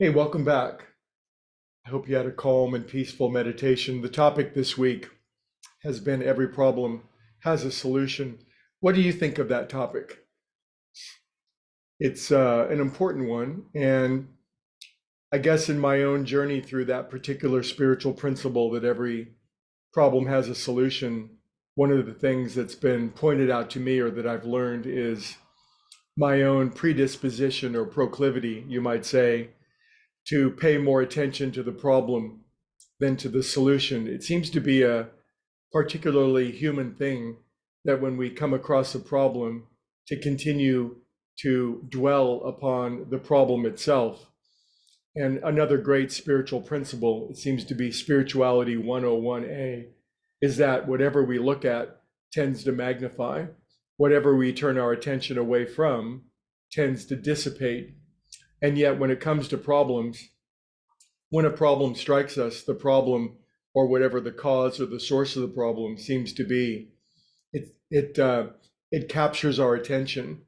Hey, welcome back. I hope you had a calm and peaceful meditation. The topic this week has been every problem has a solution. What do you think of that topic? It's an important one. And I guess in my own journey through that particular spiritual principle that every problem has a solution, one of the things that's been pointed out to me or that I've learned is my own predisposition or proclivity, you might say, to pay more attention to the problem than to the solution. It seems to be a particularly human thing that when we come across a problem, to continue to dwell upon the problem itself. And another great spiritual principle, it seems to be Spirituality 101A, is that whatever we look at tends to magnify, whatever we turn our attention away from tends to dissipate. And yet, when it comes to problems, when a problem strikes us, the problem or whatever the cause or the source of the problem seems to be, it captures our attention.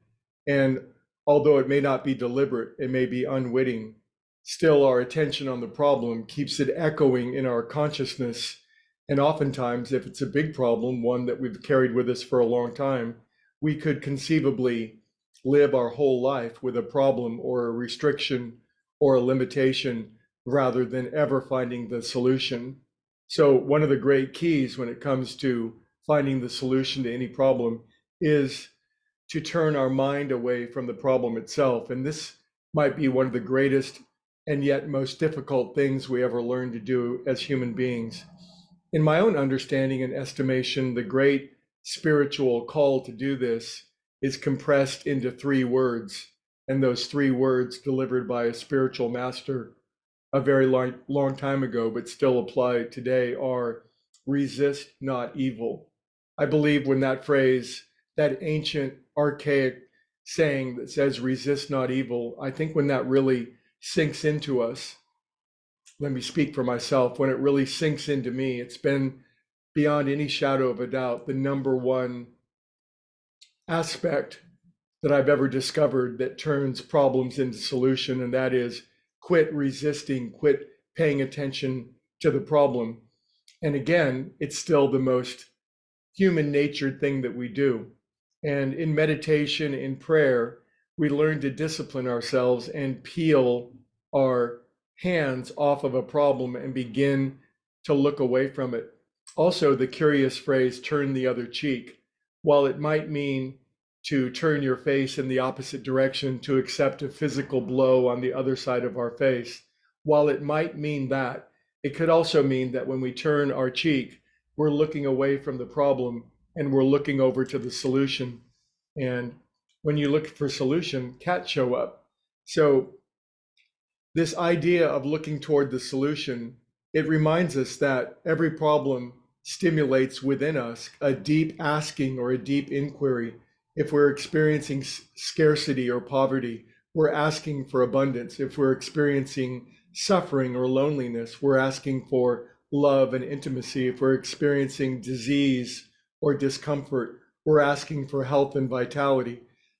And although it may not be deliberate, it may be unwitting, still our attention on the problem keeps it echoing in our consciousness. And oftentimes, if it's a big problem, one that we've carried with us for a long time, we could conceivably live our whole life with a problem or a restriction or a limitation rather than ever finding the solution. So one of the great keys when it comes to finding the solution to any problem is to turn our mind away from the problem itself. And this might be one of the greatest and yet most difficult things we ever learn to do as human beings. In my own understanding and estimation, the great spiritual call to do this is compressed into three words. And those three words, delivered by a spiritual master a very long time ago, but still apply today, are resist not evil. I believe when that phrase, that ancient archaic saying that says resist not evil, I think when that really sinks into us, let me speak for myself, when it really sinks into me, it's been beyond any shadow of a doubt the number one aspect that I've ever discovered that turns problems into solution, and that is quit resisting, quit paying attention to the problem. And again, it's still the most human natured thing that we do. And in meditation, in prayer, we learn to discipline ourselves and peel our hands off of a problem and begin to look away from it. Also, the curious phrase, turn the other cheek, while it might mean to turn your face in the opposite direction to accept a physical blow on the other side of our face. While it might mean that, it could also mean that when we turn our cheek, we're looking away from the problem and we're looking over to the solution. And when you look for solution, cats show up. So this idea of looking toward the solution, it reminds us that every problem stimulates within us a deep asking or a deep inquiry. If we're experiencing scarcity or poverty, we're asking for abundance. If we're experiencing suffering or loneliness, we're asking for love and intimacy. If we're experiencing disease or discomfort, we're asking for health and vitality.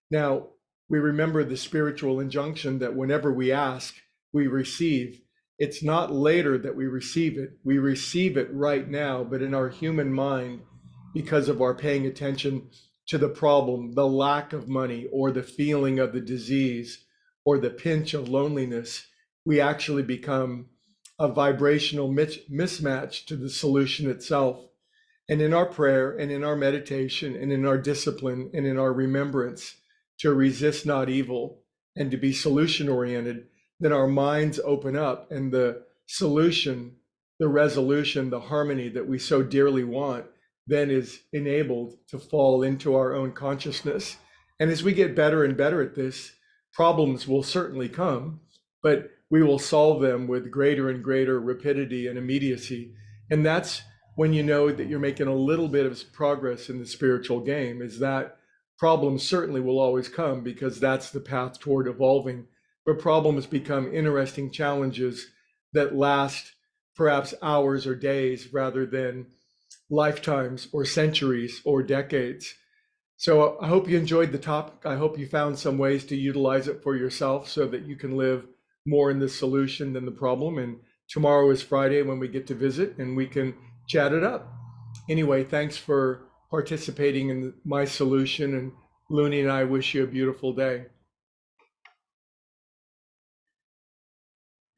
Now, we remember the spiritual injunction that whenever we ask, we receive. It's not later that we receive it. We receive it right now, but in our human mind, because of our paying attention to the problem, the lack of money, or the feeling of the disease, or the pinch of loneliness, we actually become a vibrational mismatch to the solution itself. And in our prayer and in our meditation and in our discipline and in our remembrance to resist not evil and to be solution oriented, then our minds open up and the solution, the resolution, the harmony that we so dearly want then is enabled to fall into our own consciousness. And as we get better and better at this, problems will certainly come, but we will solve them with greater and greater rapidity and immediacy. And that's when you know that you're making a little bit of progress in the spiritual game, is that problems certainly will always come because that's the path toward evolving. But problems become interesting challenges that last perhaps hours or days rather than lifetimes or centuries or decades. So I hope you enjoyed the topic. I hope you found some ways to utilize it for yourself so that you can live more in the solution than the problem. And tomorrow is Friday when we get to visit and we can chat it up. Anyway, thanks for participating in my solution. And Looney and I wish you a beautiful day.